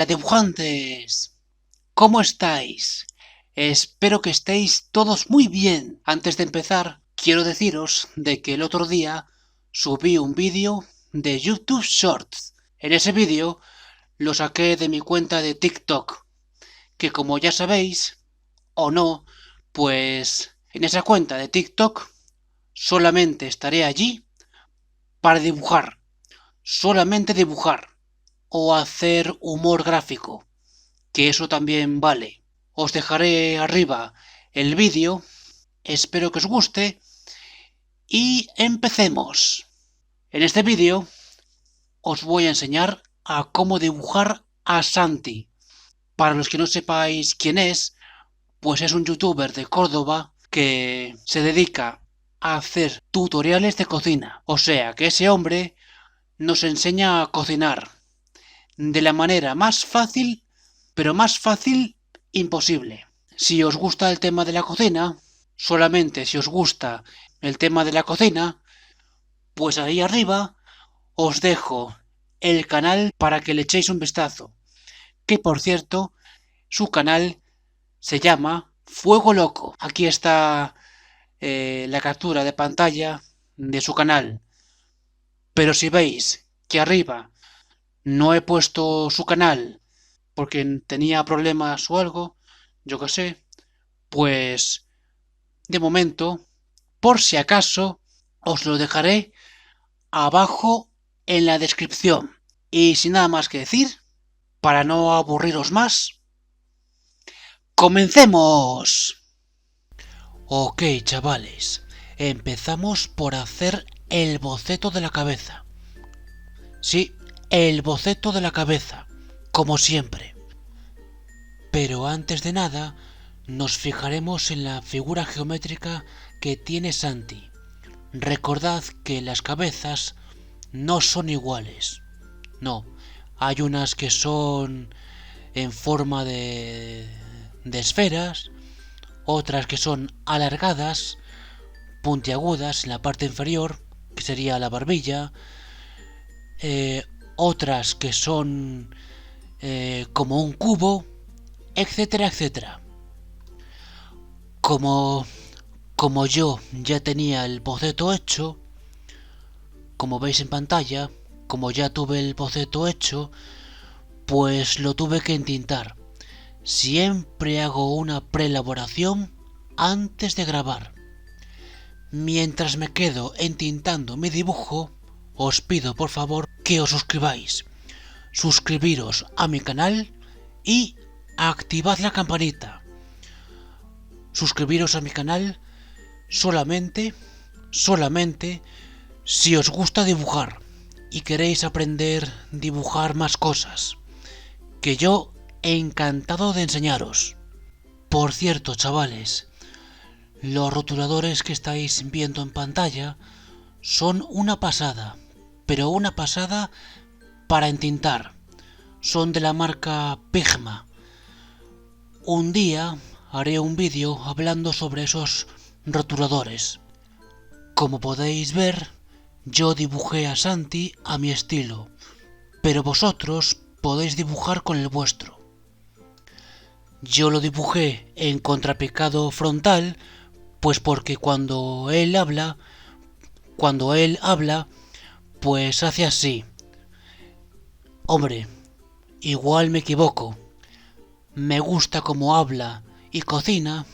Hola dibujantes, ¿cómo estáis? Espero que estéis todos muy bien. Antes de empezar, quiero deciros de que el otro día subí un vídeo de YouTube Shorts. En ese vídeo lo saqué de mi cuenta de TikTok, que como ya sabéis, o no, pues en esa cuenta de TikTok solamente estaré allí para dibujar, solamente dibujar o hacer humor gráfico, que eso también vale. Os dejaré arriba el vídeo, espero que os guste y empecemos. En este vídeo os voy a enseñar a cómo dibujar a Santi. Para los que no sepáis quién es, pues es un youtuber de Córdoba que se dedica a hacer tutoriales de cocina. O sea que ese hombre nos enseña a cocinar de la manera más fácil, pero más fácil imposible. Si os gusta el tema de la cocina, solamente si os gusta el tema de la cocina, pues ahí arriba os dejo el canal para que le echéis un vistazo. Que por cierto, su canal se llama Fuego Loco. Aquí está la captura de pantalla de su canal. Pero si veis que arriba no he puesto su canal porque tenía problemas o algo, yo qué sé, pues de momento, por si acaso, os lo dejaré abajo en la descripción. Y sin nada más que decir, para no aburriros más, ¡comencemos! Ok, chavales, empezamos por hacer el boceto de la cabeza. Sí, el boceto de la cabeza, como siempre. Pero antes de nada, nos fijaremos en la figura geométrica que tiene Santi. Recordad que las cabezas no son iguales. No, hay unas que son en forma de esferas, otras que son alargadas, puntiagudas en la parte inferior, que sería la barbilla, otras que son como un cubo, etcétera, etcétera. Como yo ya tenía el boceto hecho, como veis en pantalla, como ya tuve el boceto hecho, pues lo tuve que entintar. Siempre hago una preelaboración antes de grabar. Mientras me quedo entintando mi dibujo, os pido por favor que os suscribáis. Suscribiros a mi canal y activad la campanita. Suscribiros a mi canal solamente si os gusta dibujar y queréis aprender a dibujar más cosas, que yo encantado de enseñaros. Por cierto, chavales, los rotuladores que estáis viendo en pantalla son una pasada, pero una pasada para entintar. Son de la marca Pigma. Un día haré un vídeo hablando sobre esos rotuladores. Como podéis ver, yo dibujé a Santi a mi estilo, pero vosotros podéis dibujar con el vuestro. Yo lo dibujé en contrapicado frontal, pues porque cuando él habla, pues hace así. Hombre, igual me equivoco. Me gusta cómo habla y cocina,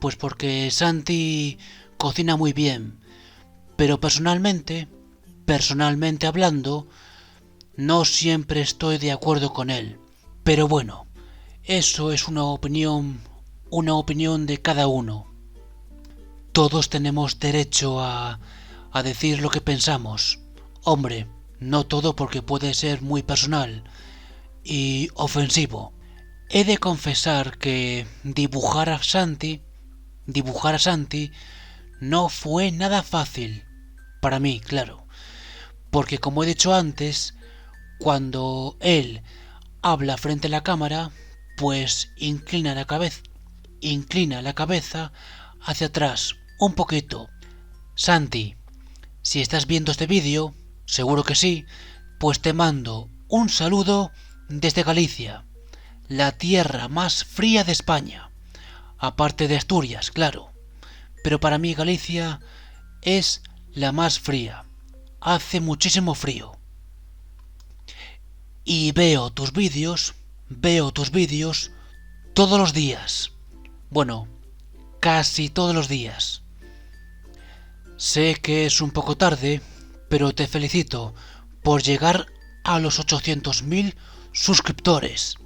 pues porque Santi cocina muy bien. Pero personalmente hablando, no siempre estoy de acuerdo con él. Pero bueno, eso es una opinión de cada uno. Todos tenemos derecho a decir lo que pensamos. Hombre, no todo porque puede ser muy personal y ofensivo. He de confesar que dibujar a Santi no fue nada fácil. Para mí, claro. Porque como he dicho antes, cuando él habla frente a la cámara, pues inclina la cabeza hacia atrás, un poquito. Santi, si estás viendo este vídeo, seguro que sí, pues te mando un saludo desde Galicia, la tierra más fría de España, aparte de Asturias, claro, pero para mí Galicia es la más fría, hace muchísimo frío. Y veo tus vídeos todos los días, bueno, casi todos los días. Sé que es un poco tarde, pero te felicito por llegar a los 800.000 suscriptores.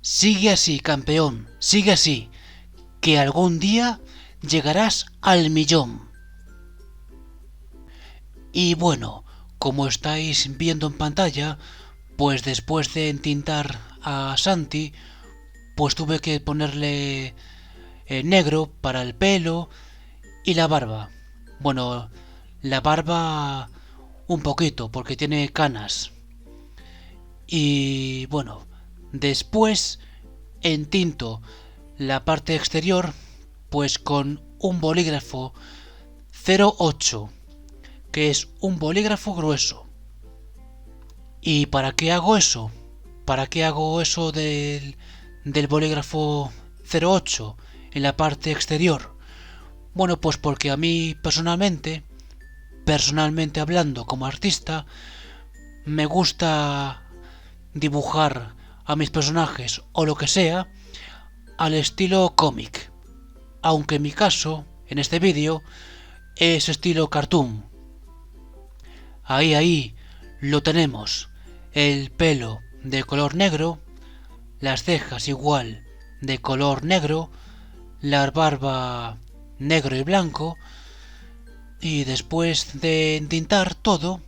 Sigue así, campeón, sigue así, que algún día llegarás al 1.000.000. Y bueno, como estáis viendo en pantalla, pues después de entintar a Santi, pues tuve que ponerle negro para el pelo y la barba. Bueno, la barba un poquito, porque tiene canas. Y bueno, después entinto la parte exterior, pues con un bolígrafo 08, que es un bolígrafo grueso. ¿Y para qué hago eso? ¿Para qué hago eso del bolígrafo 08 en la parte exterior? Bueno, pues porque a mí personalmente hablando como artista, me gusta dibujar a mis personajes o lo que sea al estilo cómic, aunque en mi caso, en este vídeo, es estilo cartoon. Ahí lo tenemos, el pelo de color negro, las cejas igual de color negro, la barba negro y blanco, y después de entintar todo,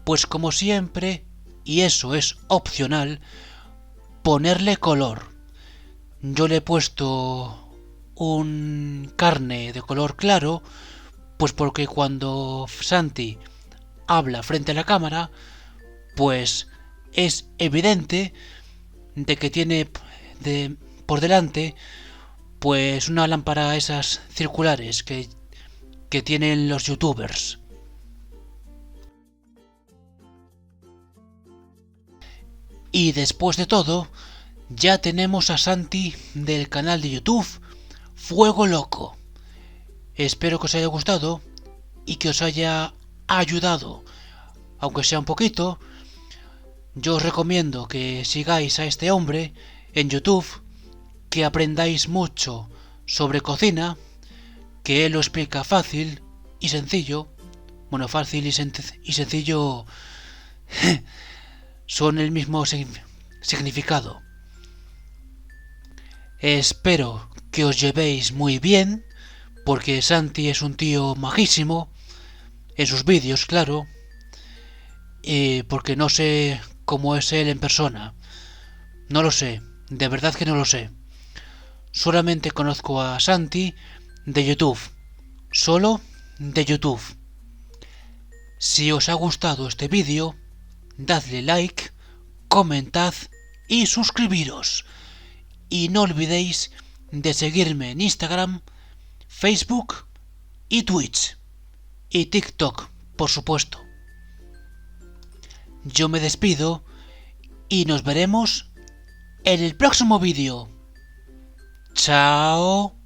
pues como siempre, y eso es opcional, ponerle color. Yo le he puesto un carne de color claro, pues porque cuando Santi habla frente a la cámara, pues es evidente de que tiene por delante pues una lámpara esas circulares que tienen los youtubers. Y después de todo, ya tenemos a Santi del canal de YouTube Fuego Loco. Espero que os haya gustado y que os haya ayudado, aunque sea un poquito. Yo os recomiendo que sigáis a este hombre en YouTube, que aprendáis mucho sobre cocina, que él lo explica fácil y sencillo. Bueno, fácil y sencillo son el mismo significado. Espero que os llevéis muy bien, porque Santi es un tío majísimo, en sus vídeos, claro, porque no sé cómo es él en persona. No lo sé, de verdad que no lo sé. Solamente conozco a Santi de YouTube, solo de YouTube. Si os ha gustado este vídeo, dadle like, comentad y suscribiros. Y no olvidéis de seguirme en Instagram, Facebook y Twitch. Y TikTok, por supuesto. Yo me despido y nos veremos en el próximo vídeo. ¡Chao!